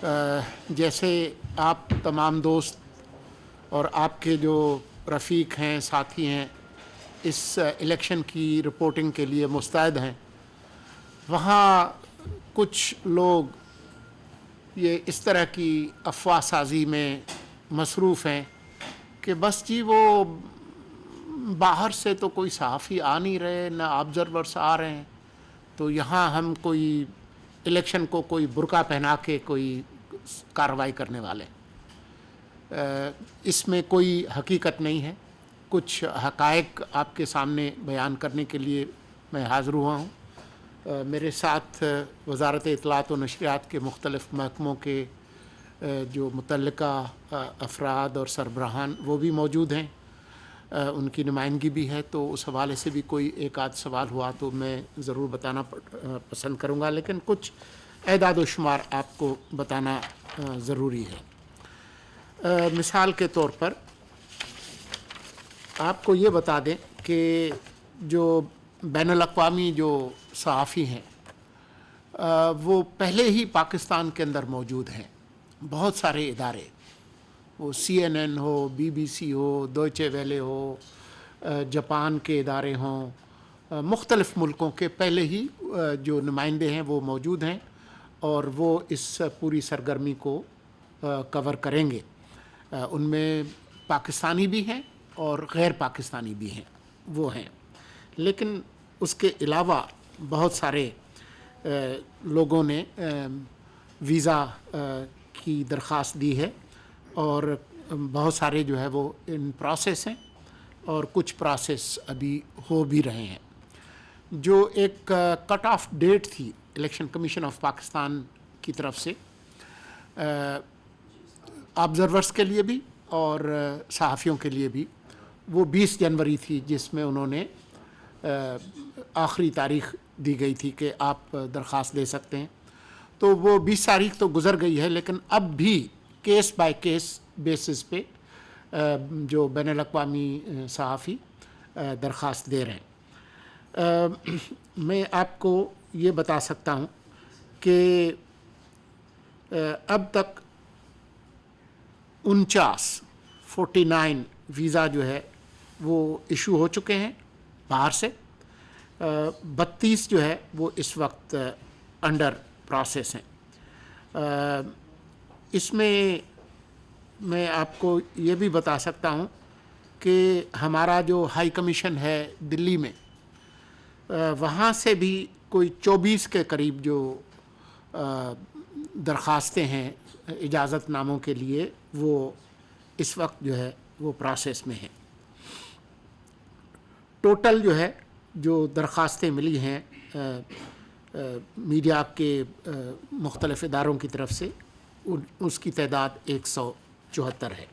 جیسے آپ تمام دوست اور آپ کے جو رفیق ہیں، ساتھی ہیں، اس الیکشن کی رپورٹنگ کے لیے مستعد ہیں، وہاں کچھ لوگ یہ اس طرح کی افواہ سازی میں مصروف ہیں کہ بس جی وہ باہر سے تو کوئی صحافی آ نہیں رہے، نہ آبزرورس آ رہے ہیں، تو یہاں ہم کوئی الیکشن کو کوئی برقع پہنا کے کوئی کارروائی کرنے والے. اس میں کوئی حقیقت نہیں ہے. کچھ حقائق آپ کے سامنے بیان کرنے کے لیے میں حاضر ہوا ہوں. میرے ساتھ وزارت اطلاعات و نشریات کے مختلف محکموں کے جو متعلقہ افراد اور سربراہان وہ بھی موجود ہیں، ان کی نمائندگی بھی ہے، تو اس حوالے سے بھی کوئی ایک آدھ سوال ہوا تو میں ضرور بتانا پسند کروں گا، لیکن کچھ اعداد و شمار آپ کو بتانا ضروری ہے. مثال کے طور پر آپ کو یہ بتا دیں کہ جو بین الاقوامی جو صحافی ہیں وہ پہلے ہی پاکستان کے اندر موجود ہیں. بہت سارے ادارے، وہ CNN ہو، BBC ہو، دوئچے ویلے ہو، جاپان کے ادارے ہوں، مختلف ملکوں کے پہلے ہی جو نمائندے ہیں وہ موجود ہیں اور وہ اس پوری سرگرمی کو کور کریں گے. ان میں پاکستانی بھی ہیں اور غیر پاکستانی بھی ہیں، وہ ہیں. لیکن اس کے علاوہ بہت سارے لوگوں نے ویزا کی درخواست دی ہے اور بہت سارے جو ہے وہ ان پروسیس ہیں اور کچھ پروسیس ابھی ہو بھی رہے ہیں. جو ایک کٹ آف ڈیٹ تھی الیکشن کمیشن آف پاکستان کی طرف سے آبزرورس کے لیے بھی اور صحافیوں کے لیے بھی، وہ 20 جنوری تھی، جس میں انہوں نے آخری تاریخ دی گئی تھی کہ آپ درخواست دے سکتے ہیں. تو وہ 20 تاریخ تو گزر گئی ہے، لیکن اب بھی کیس بائی کیس بیسس پہ جو بین الاقوامی صحافی درخواست دے رہے ہیں. میں آپ کو یہ بتا سکتا ہوں کہ اب تک 49 ویزا جو ہے وہ ایشو ہو چکے ہیں باہر سے. 32 جو ہے وہ اس وقت انڈر پروسیس ہیں. اس میں آپ کو یہ بھی بتا سکتا ہوں کہ ہمارا جو ہائی کمیشن ہے دلی میں، وہاں سے بھی کوئی 24 کے قریب جو درخواستیں ہیں اجازت ناموں کے لیے، وہ اس وقت جو ہے وہ پروسیس میں ہیں. ٹوٹل جو ہے جو درخواستیں ملی ہیں میڈیا کے مختلف اداروں کی طرف سے، اس کی تعداد 174 ہے.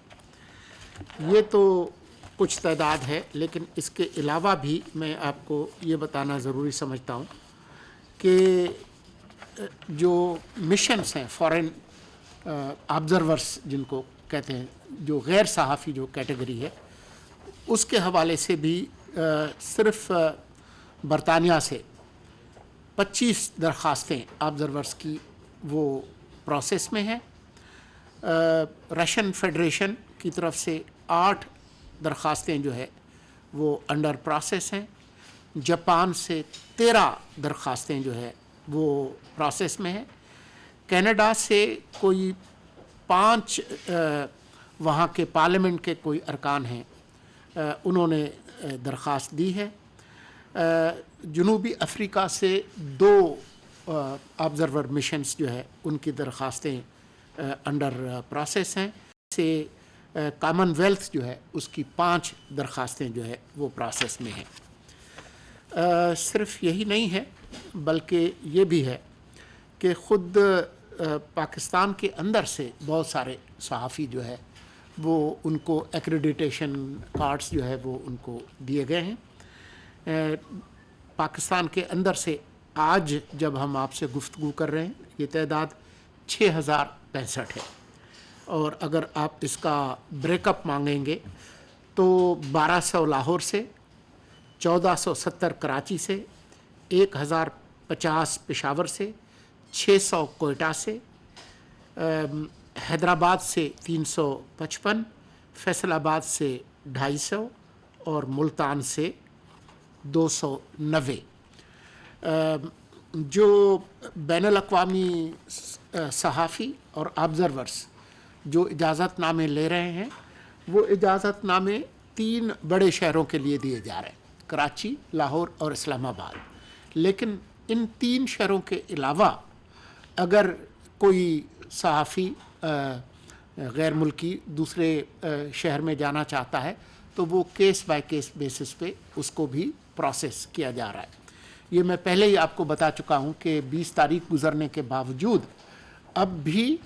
یہ تو کچھ تعداد ہے، لیکن اس کے علاوہ بھی میں آپ کو یہ بتانا ضروری سمجھتا ہوں کہ جو مشنز ہیں، فارن آبزرورس جن کو کہتے ہیں، جو غیر صحافی جو کیٹیگری ہے، اس کے حوالے سے بھی صرف برطانیہ سے 25 درخواستیں آبزرورس کی وہ پروسیس میں ہیں. رشین فیڈریشن کی طرف سے 8 درخواستیں جو ہے وہ انڈر پروسیس ہیں. جاپان سے 13 درخواستیں جو ہے وہ پروسیس میں ہیں. کینیڈا سے کوئی 5 وہاں کے پارلیمنٹ کے کوئی ارکان ہیں، انہوں نے درخواست دی ہے. جنوبی افریقہ سے 2 آبزرور مشنز جو ہے ان کی درخواستیں انڈر پروسیس ہیں. سے کامن ویلتھ جو ہے اس کی 5 درخواستیں جو ہے وہ پروسیس میں ہیں. صرف یہی نہیں ہے، بلکہ یہ بھی ہے کہ خود پاکستان کے اندر سے بہت سارے صحافی جو ہے وہ ان کو ایکریڈیٹیشن کارڈز جو ہے وہ ان کو دیے گئے ہیں. پاکستان کے اندر سے آج جب ہم آپ سے گفتگو کر رہے ہیں یہ تعداد 6065 ہے، اور اگر آپ اس کا بریک اپ مانگیں گے تو 1200 لاہور سے، 1470 کراچی سے، 1050 پشاور سے، 600 کوئٹہ سے، حیدرآباد سے 355, فیصل آباد سے 250 اور ملتان سے 290. جو بین الاقوامی صحافی اور آبزرورس جو اجازت نامے لے رہے ہیں وہ اجازت نامے 3 بڑے شہروں کے لیے دیے جا رہے ہیں, کراچی, لاہور اور اسلام آباد. لیکن ان 3 شہروں کے علاوہ اگر کوئی صحافی غیر ملکی دوسرے شہر میں جانا چاہتا ہے تو وہ کیس بائی کیس بیسس پہ اس کو بھی پروسیس کیا جا رہا ہے. یہ میں پہلے ہی آپ کو بتا چکا ہوں کہ 20 تاریخ گزرنے کے باوجود اب بھی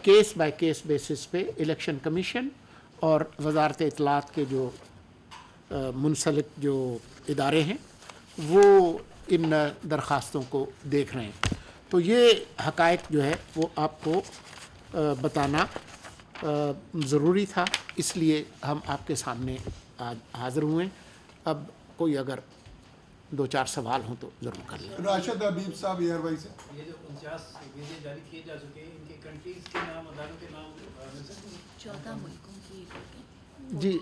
کیس بائی کیس بیسس پہ الیکشن کمیشن اور وزارت اطلاعات کے جو منسلک جو ادارے ہیں وہ ان درخواستوں کو دیکھ رہے ہیں. تو یہ حقائق جو ہے وہ آپ کو بتانا ضروری تھا, اس لیے ہم آپ کے سامنے آج حاضر ہوئے. اب کوئی اگر 2-4 سوال ہوں تو ضرور کر لیں. راشد حبیب صاحب ایئر وائی سے. یہ جو 49 ویزے جاری کیے جا چکے ہیں ان کے کنٹریز کے نام, اداروں کے نام مل سکتے ہیں؟ 14 ملکوں کی جی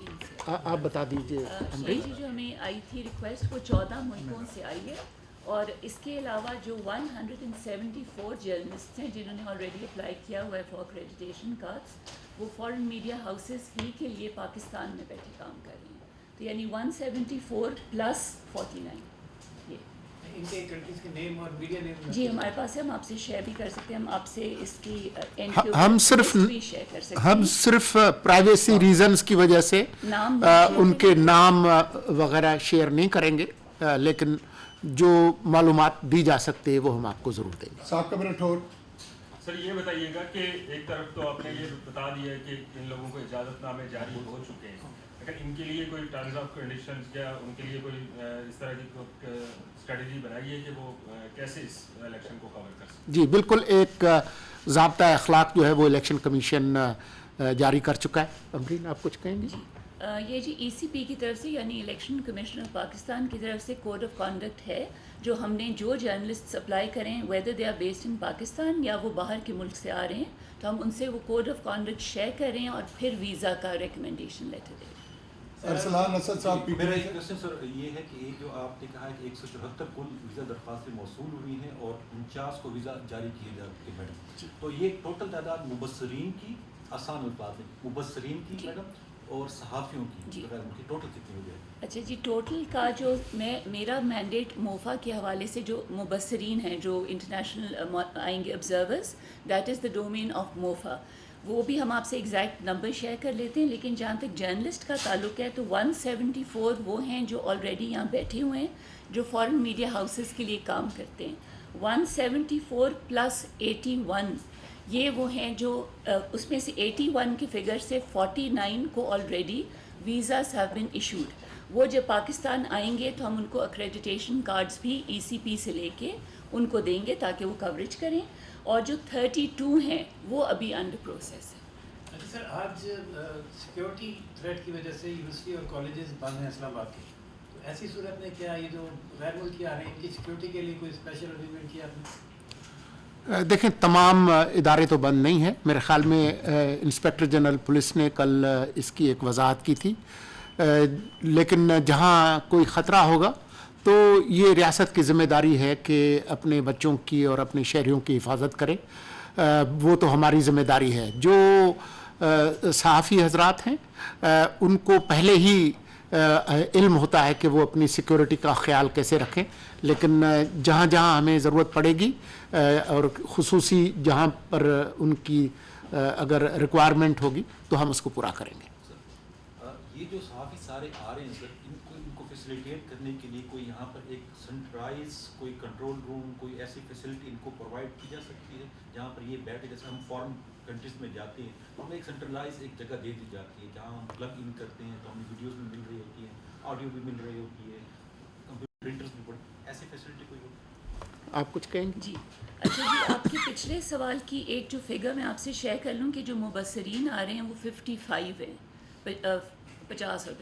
آپ بتا دیجیے. جی جو ہمیں آئی تھی ریکویسٹ وہ 14 ملکوں سے آئی ہے, اور اس کے علاوہ جو 174 جرنلسٹ ہیں جنہوں نے آلریڈی اپلائی کیا ہوا ہے فار ایکریڈیٹیشن کارڈس, وہ فارن میڈیا ہاؤسز ہی کے لیے پاکستان میں بیٹھے کام کر رہے ہیں. تو یعنی 174 پلس 49. ان کے کنٹریز کے نیم اور میڈیا نیم جی ہمارے پاس ہے, ہم آپ سے شیئر بھی کر سکتے ہیں, ہم آپ سے اس کی ہم صرف پرائیویسی ریزنز کی وجہ سے ان کے نام وغیرہ شیئر نہیں کریں گے, لیکن جو معلومات دی جا سکتے ہیں وہ ہم آپ کو ضرور دیں گے. ثاقب راٹھور. سر یہ بتائیے گا کہ ایک طرف تو آپ نے یہ بتا دیا ہے کہ ان لوگوں کو اجازت نامے جاری ہو چکے ہیں, اگر ان کے لیے کوئی ٹرمز آف کنڈیشنز یا ان کے لیے کوئی اس طرح کی اسٹریٹجی بنائی ہے کہ وہ کیسے اس الیکشن کو کور کر سکتے؟ جی بالکل, ایک ضابطۂ اخلاق جو ہے وہ الیکشن کمیشن جاری کر چکا ہے. امرین آپ کچھ کہیں گے؟ یہ جی ای سی پی کی طرف سے یعنی الیکشن کمیشن آف پاکستان کی طرف سے کوڈ آف کانڈکٹ ہے, جو ہم نے جو جرنلسٹ اپلائی کریں whether they are based in Pakistan یا وہ باہر کے ملک سے آ رہے ہیں, تو ہم ان سے وہ کوڈ آف کانڈکٹ شیئر کریں اور پھر ویزا کا ریکمنڈیشن لیٹر دیں. ارسلان اسد صاحب. میرا ایک کوشچن سر یہ ہے کہ ایک جو آپ نے کہا ہے کہ 174 کل ویزا درخواستیں موصول ہوئی ہیں اور 49 کو ویزا جاری کیے جا چکے میڈم, تو یہ ٹوٹل تعداد مبصرین کی, آسان الفاظ میں مبصرین کی میڈم اور صحافیوں کی ٹوٹل کتنی ہو جائے؟ اچھا جی, ٹوٹل کا جو میرا مینڈیٹ موفا کے حوالے سے جو مبصرین ہیں جو انٹرنیشنل آئیں گے observers, that is the domain of MOFA, وہ بھی ہم آپ سے ایگزیکٹ نمبر شیئر کر لیتے ہیں. لیکن جہاں تک جرنلسٹ کا تعلق ہے تو 174 وہ ہیں جو آلریڈی یہاں بیٹھے ہوئے ہیں جو فارن میڈیا ہاؤسز کے لیے کام کرتے ہیں. 174 پلس 81 یہ وہ ہیں جو اس میں سے 81 کے فگر سے 49 کو already visas have been issued. وہ جب پاکستان آئیں گے تو ہم ان کو ایکریڈیٹیشن کارڈز بھی ای سی پی سے لے کے ان کو دیں گے تاکہ وہ کوریج کریں, اور جو 32 ہیں وہ ابھی انڈر پروسیس ہے. اچھا سر, آج سیکیورٹی تھریٹ کی وجہ سے یونیورسٹی اور کالجز بند ہیں اسلام آباد کے, تو ایسی صورت میں کیا یہ جو غیر ملکی آ رہے ہیں ان کی سیکیورٹی کے لیے کوئی اسپیشل ارینجمنٹ کیا آپ نے؟ دیکھیں تمام ادارے تو بند نہیں ہیں, میرے خیال میں انسپیکٹر جنرل پولیس نے کل اس کی ایک وضاحت کی تھی, لیکن جہاں کوئی خطرہ ہوگا تو یہ ریاست کی ذمہ داری ہے کہ اپنے بچوں کی اور اپنے شہریوں کی حفاظت کرے, وہ تو ہماری ذمہ داری ہے. جو صحافی حضرات ہیں ان کو پہلے ہی علم ہوتا ہے کہ وہ اپنی سیکیورٹی کا خیال کیسے رکھیں, لیکن جہاں جہاں ہمیں ضرورت پڑے گی اور خصوصی جہاں پر ان کی اگر ریکوائرمنٹ ہوگی تو ہم اس کو پورا کریں گے. یہ جو صحافی سارے آ رہے ہیں سر, ان کو فیسیلیٹیٹ کرنے کے لیے کوئی یہاں پر ایک سینٹرائز کوئی کنٹرول روم, کوئی ایسی فیسلٹی ان کو پرووائڈ کی جا سکتی ہے جہاں پر یہ بیٹھے, جیسے ہم فارن کنٹریز میں جاتے ہیں تو ہمیں ایک سینٹرلائز ایک جگہ دے دی جاتی ہے جہاں ہم پلگ ان کرتے ہیں تو ہمیں ویڈیوز بھی مل رہی ہوتی ہیں, آڈیو بھی مل رہی ہوتی ہے, کمپیوٹر پرنٹرز بھی ایسی فیسلٹی کوئی ہوتی؟ آپ کچھ کہیں گے؟ جی اچھا جی, آپ کے پچھلے سوال کی ایک جو فگر میں آپ سے شیئر کر لوں کہ جو مبصرین آ رہے ہیں وہ 55 ہیں, 50 اور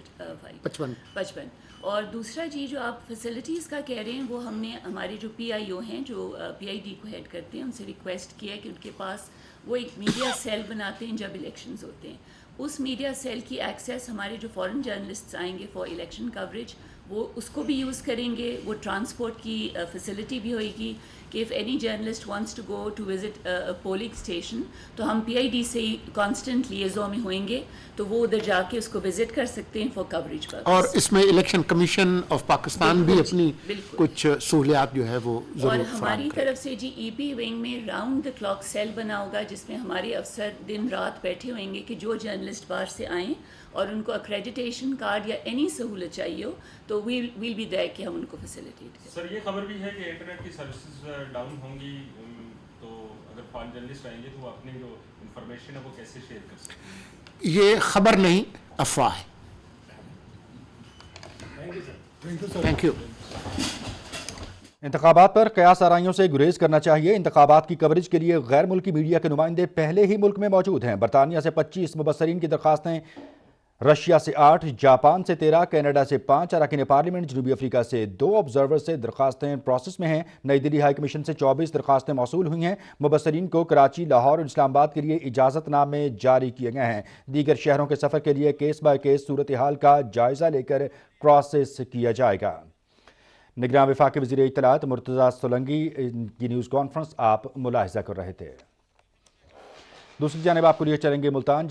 55. اور دوسرا جی جو آپ فیسلٹیز کا کہہ رہے ہیں وہ ہم نے ہمارے جو پی آئی او ہیں جو پی آئی ڈی کو ہیڈ کرتے ہیں ان سے ریکویسٹ کیا ہے کہ ان کے پاس وہ ایک میڈیا سیل بناتے ہیں جب الیکشنز ہوتے ہیں. اس میڈیا سیل کی ایکسیس ہمارے جو فورن جرنلسٹس آئیں گے فار الیکشن کوریج وہ اس کو بھی یوز کریں گے. وہ ٹرانسپورٹ کی فیسلٹی بھی ہوئے گی کہ if any journalist wants to go to visit polling station تو ہم PID سے کانسٹنٹ لیزوں میں ہوئیں گے تو وہ ادھر جا کے اس کو وزٹ کر سکتے ہیں فار کوریج پر. اور اس میں الیکشن کمیشن آف پاکستان بھی اپنی کچھ سہولیات جو ہے وہ ضرور اور ہماری طرف سے جی EP ونگ میں راؤنڈ دا کلاک سیل بنا ہوگا جس میں ہمارے افسر دن رات بیٹھے ہوئیں گے کہ جو جرنلسٹ باہر سے آئیں اور ان کو اکریڈیٹیشن کارڈ یا اینی سہولت چاہیے ہو تو ویل بی دیر کہ ہم ان کو فیسیلیٹیٹ کریں. سر یہ خبر بھی ہے کہ انٹرنیٹ کی سروسز ڈاؤن ہوں گی تو اگر فارن جرنلسٹ آئیں گے تو وہ اپنی جو انفارمیشن ہے وہ کیسے شیئر کر سکتے ہیں؟ یہ خبر نہیں افواہ ہے. Thank you sir. Thank you. انتخابات پر قیاس آرائیوں سے گریز کرنا چاہیے. انتخابات کی کوریج کے لیے غیر ملکی میڈیا کے نمائندے پہلے ہی ملک میں موجود ہیں. برطانیہ سے 25 مبصرین کی درخواستیں، رشیا سے 8، جاپان سے 13، کینیڈا سے 5، اراکین پارلیمنٹ جنوبی افریقہ سے 2 آبزرور سے درخواستیں پروسیس میں ہیں. نئی دلی ہائی کمیشن سے 24 درخواستیں موصول ہوئی ہیں. مبصرین کو کراچی، لاہور اور اسلام آباد کے لیے اجازت نامے جاری کیے گئے ہیں. دیگر شہروں کے سفر کے لیے کیس بائی کیس صورتحال کا جائزہ لے کر پروسیس کیا جائے گا. نگراں وفاقی وزیر اطلاعات مرتضیٰ سولنگی کی نیوز کانفرنس آپ ملاحظہ کر رہے تھے. دوسری جانب آپ کو لیے چلیں گے ملتان.